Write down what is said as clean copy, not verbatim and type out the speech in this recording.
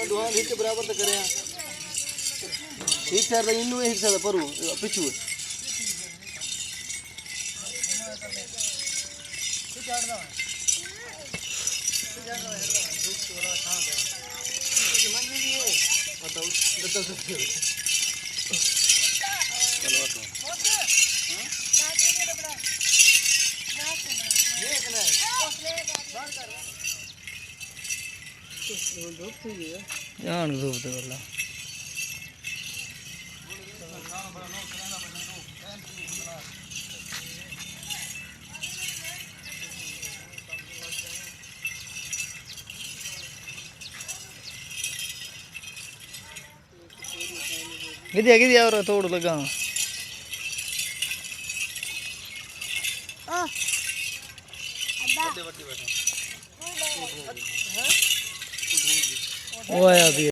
दुआ हिट बराबर तो करे एक साइड इन्नू एक साइड परू पिछू जान धूप तो वाला किधे और तोड़ लगा वो आया भी